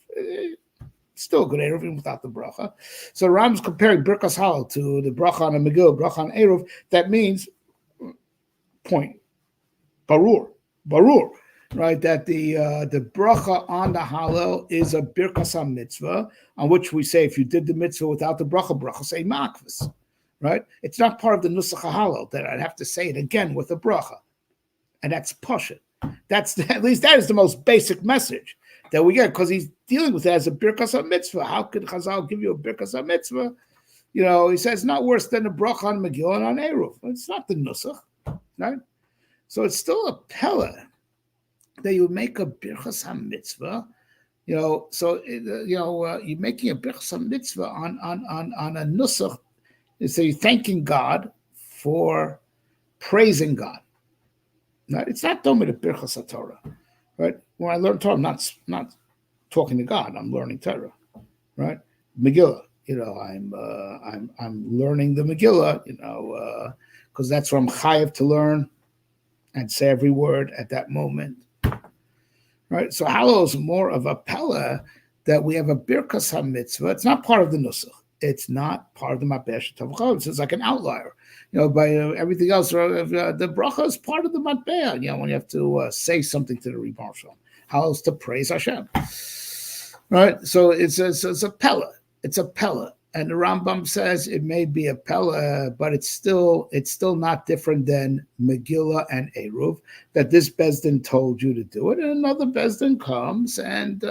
Still a good eruv even without the bracha. So Ram's comparing birkas halal to the bracha on a megillah, bracha on eruv. That means point barur, right? That the bracha on the halal is a birkas mitzvah, on which we say if you did the mitzvah without the bracha say makvus, right? It's not part of the nusach halal that I'd have to say it again with a bracha, and that's pashut. That's at least that is the most basic message that we get, because he's dealing with it as a birkas ha-mitzvah. How could Chazal give you a birkas ha-mitzvah? He says not worse than a bracha on Megillah and on Eruv. It's not the nusach, right? So it's still a pella that you make a birkas ha-mitzvah. You're making a birkas ha-mitzvah on a nusach. So you're thanking God for praising God. Right? It's not done with a birkas ha-Torah. Right? When I learn Torah, I'm not talking to God. I'm learning Torah, right? Megillah, I'm learning the Megillah, because that's what I'm chayav to learn. and say every word at that moment. Right? So Hallel is more of a pella that we have a birkas ha-mitzvah. It's not part of the nusach. It's not part of the matbeh shetavachol. It's like an outlier. By everything else, the bracha is part of the matbeh. When you have to say something to the Rebbe Shalom. Hallel is to praise Hashem. Right? So it's a pella. It's a pella. And the Rambam says it may be a pella, but it's still not different than Megillah and Eruv, that this Bezdin told you to do it, and another Bezdin comes and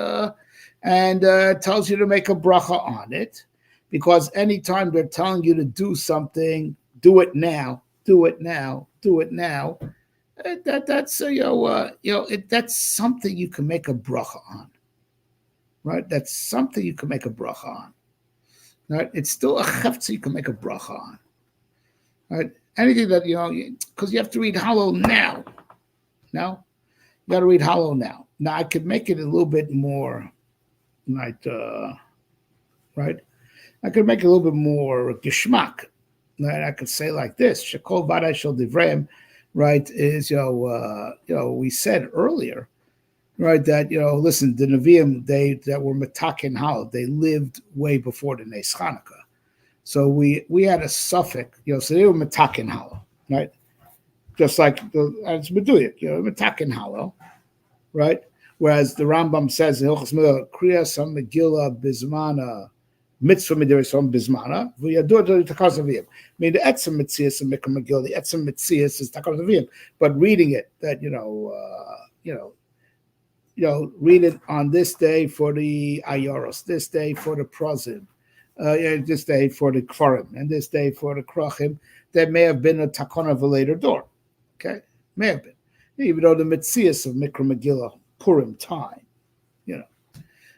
tells you to make a bracha on it, because anytime they're telling you to do something, do it now, do it now, do it now. That's something you can make a bracha on, right? That's something you can make a bracha on. Right? It's still a chefetz you can make a bracha on. Right? Anything that, because you have to read Hallel now. No? You got to read Hallel now. Now, I could make it a little bit more, right? I could make it a little bit more geschmack. Right? I could say like this, Shekol Vadai Shel Divrei, right, is, we said earlier, right, that, listen, the Nevi'im, that were Matakin Hallel, they lived way before the Nes Chanukah. So we had a suffix, so they were Matakin Hallel, right? Just like, as Meduyak, Matakin Hallel, right? Whereas the Rambam says, Hilchos Kriyas HaMegillah Bizmana, Mitzvah Midirason Bizmana, V'yadur Takaz Nevi'im. I mean, the Etzem Metzias and Mikra Megillah, the Etzem Metzias is Takaz Nevi'im. But reading it, that, read it on this day for the Ayoros, this day for the Prozim, this day for the Kfarim, and this day for the Krachim. There may have been a takon of a later door. Okay? May have been. Even though the Metzias of Mikra Megillah, Purim time,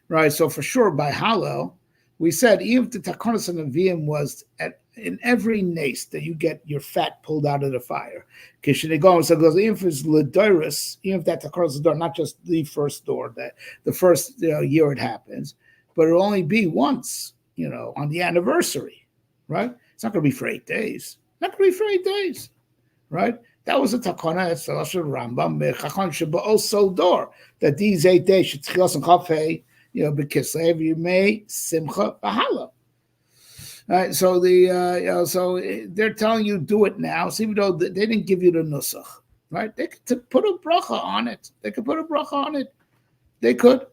Right? So for sure, by Hallel, we said, even if the takonos of Nevi'im was in every nace that you get your fat pulled out of the fire. Even if it's L'Doros, even if that takonos is the door, not just the first door, that the first year it happens, but it'll only be once, on the anniversary, right? It's not going to be for 8 days. Not going to be for 8 days, right? That was a takona, it's the Rambam, Chachon Sheba'osol door, that these 8 days, Shetchilos and Chafei, B'Kislev, you may Simcha B'Hallel. Right, so so they're telling you do it now. So even though they didn't give you the nusach, right? They could put a bracha on it. They could put a bracha on it. They could,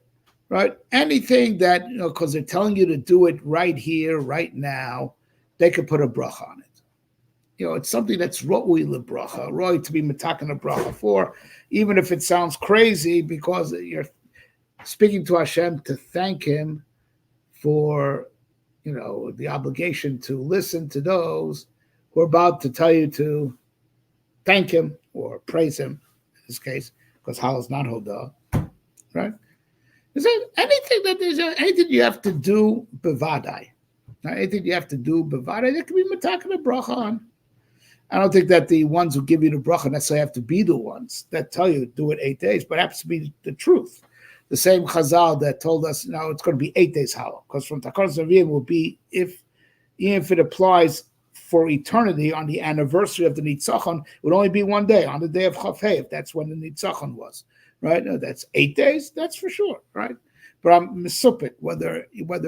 right? Anything that because they're telling you to do it right here, right now, they could put a bracha on it. It's something that's ro'ui lebracha, ro'ui to be metaken a bracha for, even if it sounds crazy, because you're speaking to Hashem to thank Him for. The obligation to listen to those who are about to tell you to thank Him or praise Him, in this case, because Hallel is not Hodah, right? Is there anything you have to do bevadai? Anything you have to do bevadai, there can be matakan a bracha on. I don't think that the ones who give you the bracha necessarily have to be the ones that tell you to do it 8 days, but happens to be the truth. The same Chazal that told us, it's going to be 8 days Hallel, because from Takar Zavim will be, even if it applies for eternity on the anniversary of the Nitzachon, it would only be 1 day, on the day of Chafei, if that's when the Nitzachon was, right? No, that's 8 days, that's for sure, right? But I'm misupik whether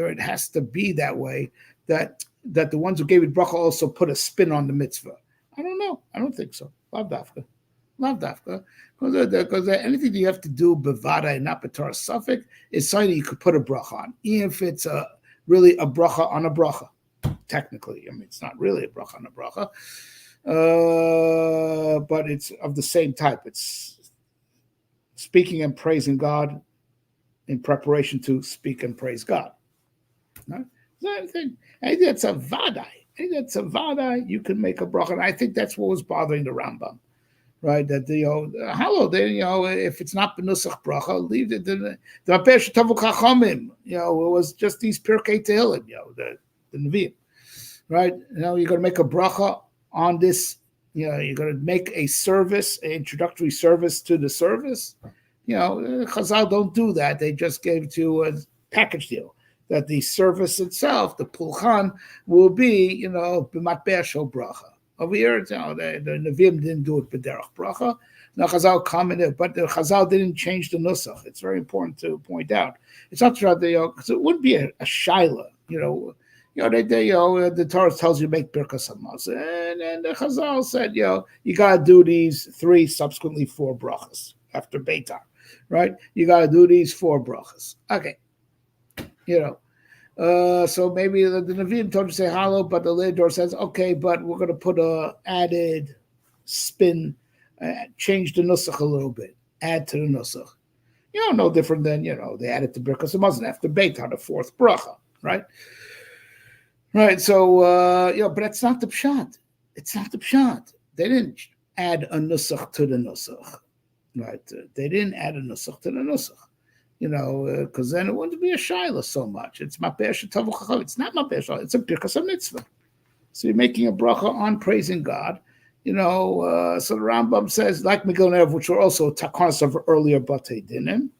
it has to be that way, that the ones who gave it bracha also put a spin on the mitzvah. I don't know. I don't think so. Lav dafka. Because anything you have to do bevada and not b'torah suffix is something you could put a bracha on, even if it's really a bracha on a bracha. Technically, it's not really a bracha on a bracha, but it's of the same type. It's speaking and praising God in preparation to speak and praise God. Right? Anything that's a vadai, you can make a bracha. And I think that's what was bothering the Rambam. Right, that if it's not benusach bracha, leave it. The Mapesh Tavu Chachamim, it was just these Pirkei Tehillim, the Nevi'im, right? You're going to make a bracha on this. You're going to make a service, an introductory service to the service. Chazal don't do that. They just gave to a package deal that the service itself, the pulchan, will be, b'matbeh shel bracha. Over here, the Nevi'im didn't do it b'derech bracha. Now Chazal commented, but the Chazal didn't change the nusach. It's very important to point out. It's not true, because it wouldn't be a shaila, the Torah tells you to make birkas hamazon, and the Chazal said, you gotta do these 3, subsequently 4 brachas after Beitar, right? You gotta do these 4 brachas. Okay, so maybe the Nevi'im told you to say hallow, but the Leidor says, okay, but we're gonna put a added spin, change the nusach a little bit, add to the nusach. No different than they added to birkas hamazon after Beitar, the 4th bracha, right? Right, so but that's not the pshat. It's not the pshat. They didn't add a nusach to the nusach, right? They didn't add a nusach to the nusach, because then it wouldn't be a shaila so much. It's mapeh shetavu chacham. It's not mapeh shaila. It's a birkas mitzvah. So you're making a bracha on praising God, so the Rambam says, like Megillah Ne'ev, which were also takanas of earlier batei dinim.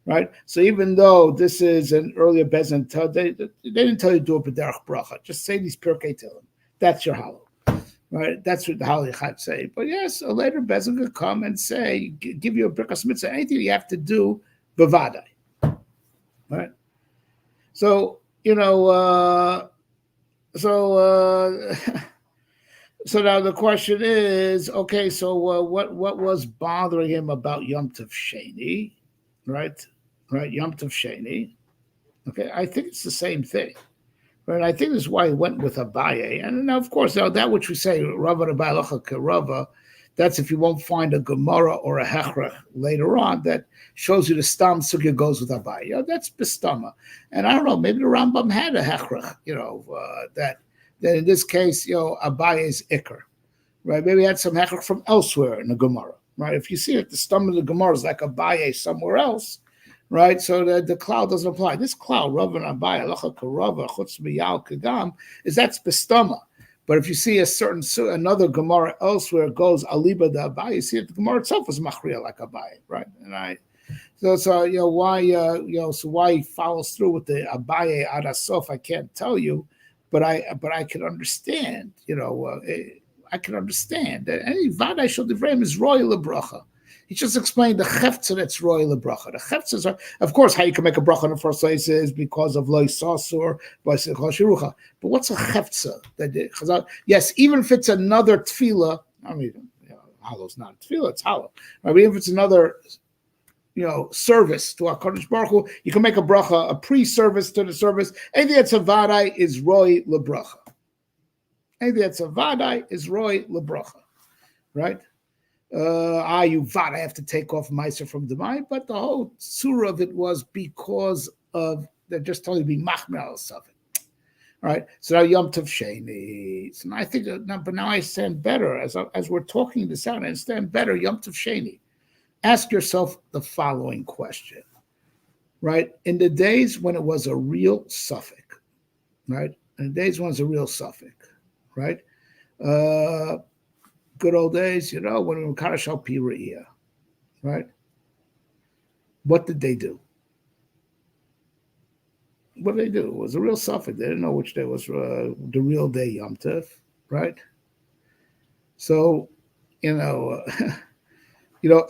Right, so even though this is an earlier bezin, they didn't tell you to do a b'derech bracha. Just say these pirkei tehillim. That's your halal, right? That's what the halal say. But yes, a later bezin could come and say, give you a birkas mitzvah. Anything you have to do b'vadai, right? So so now the question is, okay, so what was bothering him about Yom Tov Sheni, right? Right, Yom Tov Sheni. Okay, I think it's the same thing. Right, I think this is why he went with Abaye. And now, of course, now that which we say, Rava Abaye Lacha Kerava, that's if you won't find a Gemara or a Hechrech later on that shows you the Stam Sugya goes with Abaye. That's Bistama. And I don't know, maybe the Rambam had a Hechrech, that in this case, Abaye is Iker. Right, maybe he had some Hechrech from elsewhere in the Gemara. Right, if you see that the Stam of the Gemara is like Abaye somewhere else, right? So that the cloud doesn't apply. This cloud, Rav and Abai, Alacha Karava, Chutz B'Yal Kagam, that's Bistama. But if you see another Gemara elsewhere goes Aliba da Abai, you see that the Gemara itself is Machriya like Abai, right? And why he follows through with the Abaye Adasof, I can't tell you, but I can understand, I can understand that any Vadai Shel Divrei is royal bracha. He just explained the cheftza that's royal bracha. The cheftzas are, of course, how you can make a bracha in the first place is because of loy sasur, by shirucha. But what's a cheftza? Yes, even if it's another tefillah, I mean, hallow's not a tefillah, it's hallow. I mean, if it's another, service to HaKadosh Baruch Hu, you can make a bracha, a pre-service to the service. Anything that's a vadai is roy lebracha. Anything that's a vadai is roy lebracha, right? I have to take off Meiser from Demai, but the whole surah of it was because of they're just telling you to be machmer al safek. All right, so now Yom Tov Sheni. So now I think, but now I understand better as we're talking this out. I understand better Yom Tov Sheni. Ask yourself the following question, right? In the days when it was a real safek, right? In the days when it was a real safek, right? Good old days, when we were Karash al Piriyah, right? What did they do? What did they do? It was a real suffix. They didn't know which day was the real day, Yom Tov, right? So,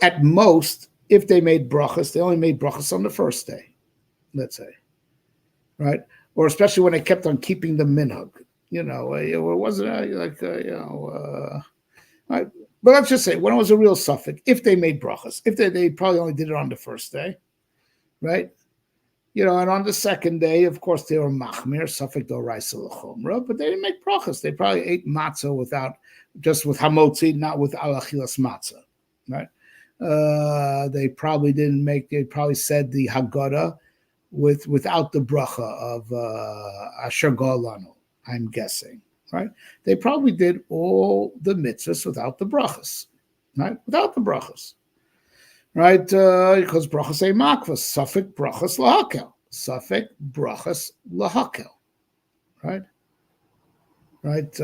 at most, if they made brachas, they only made brachas on the first day, let's say, right? Or especially when they kept on keeping the minhag, it wasn't right. But let's just say when it was a real suffix, if they made brachas, if they probably only did it on the first day, right? And on the second day, of course, they were machmir, suffix d'oraisa l'chomra, but they didn't make brachas. They probably ate matzah just with hamotzi, not with alachilas matzah, right? They probably said the Haggadah without the bracha of Asher Golanu, I'm guessing. Right? They probably did all the mitzvahs without the brachas, right? Without the brachas, right? Because brachas say makvas, suffix brachas lahakel, suffix brachas lahakel, right? Right?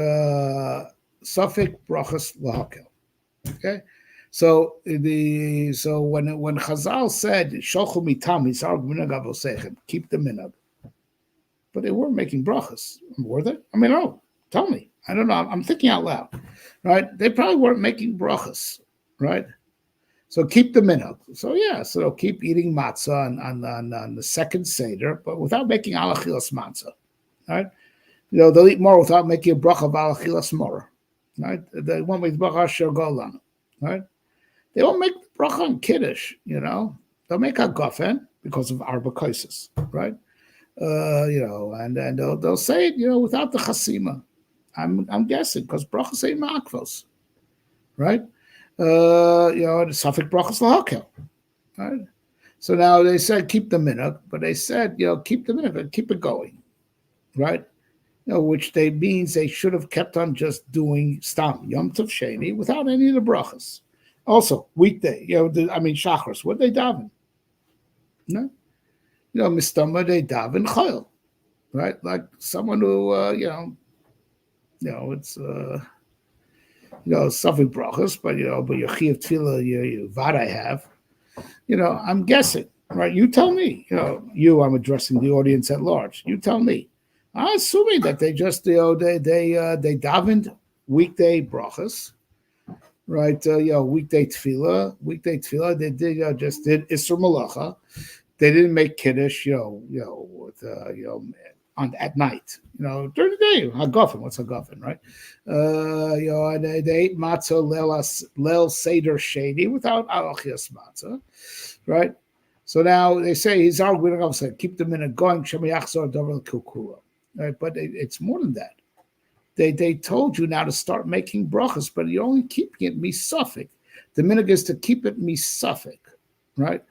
Suffix brachas lahakel. Okay. So when Chazal said sholchu mitam hisarg minhag avosechem, keep the minhag, but they weren't making brachas, were they? I mean, no. Tell me. I don't know. I'm thinking out loud. right? They probably weren't making brachas, right? So keep the minhag. So so they'll keep eating matzah on the second seder, but without making alachilas matzah, right? They'll eat more without making a bracha of alachilas more, right? They won't make bracha asher golan, right? They won't make bracha on kiddush, They'll make a gafen because of arba kaisis, right? And they'll say it, without the chasima. I'm guessing because brachas say ma'akvos, right? The suffix brachas lahakel, right? So now they said keep the minhag, but they said keep the minhag, keep it going, right? Which they means they should have kept on just doing stam yom tov sheni without any of the brachas. Also weekday, shachris, what they daven, no, mistama they daven chayil, right? Like someone who it's suffix brachas, but your chiyuv tefillah, you vaday have. I'm guessing, right? You tell me. I'm addressing the audience at large. You tell me. I'm assuming that they just, they davened weekday brachas, right? Weekday tefillah. They did just did isur malacha. They didn't make kiddush, at night. During the day, hagafen. What's hagafen, right? And they ate matzah leil seder sheni without alachias matzah, right? So now they say he's arguing. Keep them in a going. Right? But it's more than that. They told you now to start making brachas, but you're only keeping it misafik. The minhag is to keep it misafik, right?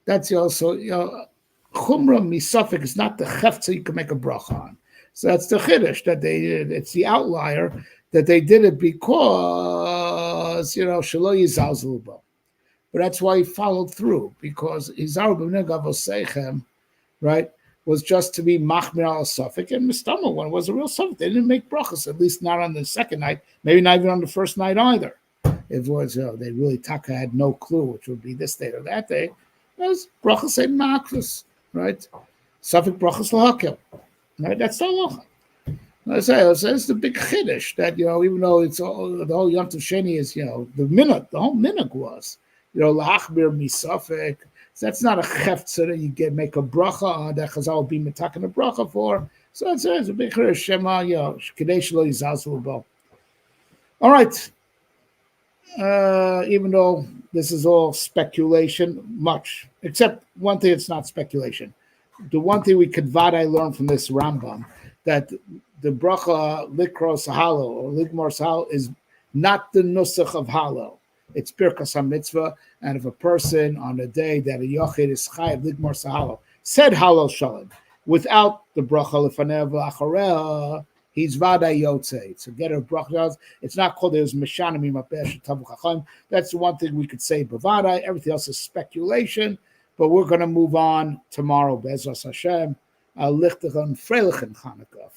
That's also chumrah misafik is not the hefza you can make a bracha on. So that's the chiddush that they did. It's the outlier that they did it because shelo yizalzelu bo. But that's why he followed through, because Izar b'nei gavosechem, right, was just to be machmir al safek, and mistama one was a real safek. They didn't make brachas, at least not on the second night, maybe not even on the first night either. It was they really taka had no clue which would be this day or that day. It was brachas and makras, right? Safek brachas lahakel, right? That's the halacha. I say it's the big chiddush that even though it's all the whole Yom Tov Sheni is the whole minhag was. Lachbir misafek. So that's not a cheftza that you make a bracha on that Chazal will be metaking a bracha for. So it's a big shema, kadei shelo yizalzelu bo. All right. Even though this is all speculation, much except one thing, it's not speculation. The one thing we could vaday learn from this Rambam that the bracha likros halo or ligmor halo is not the nusach of halo. It's Birkas HaMitzvah, and if a person on a day that a Yochid is Chayav Ligmor Sahalo said Halal Shalom without the bracha lefanev v'achareha, he's Vaday Yotzei. So get a bracha. It's not called it was Meshanim Mapesh Tavu Chacham. That's the one thing we could say Bavadai. Everything else is speculation, but we're going to move on tomorrow. Bezras Hashem. Lichtach on Freilichen Chanukah.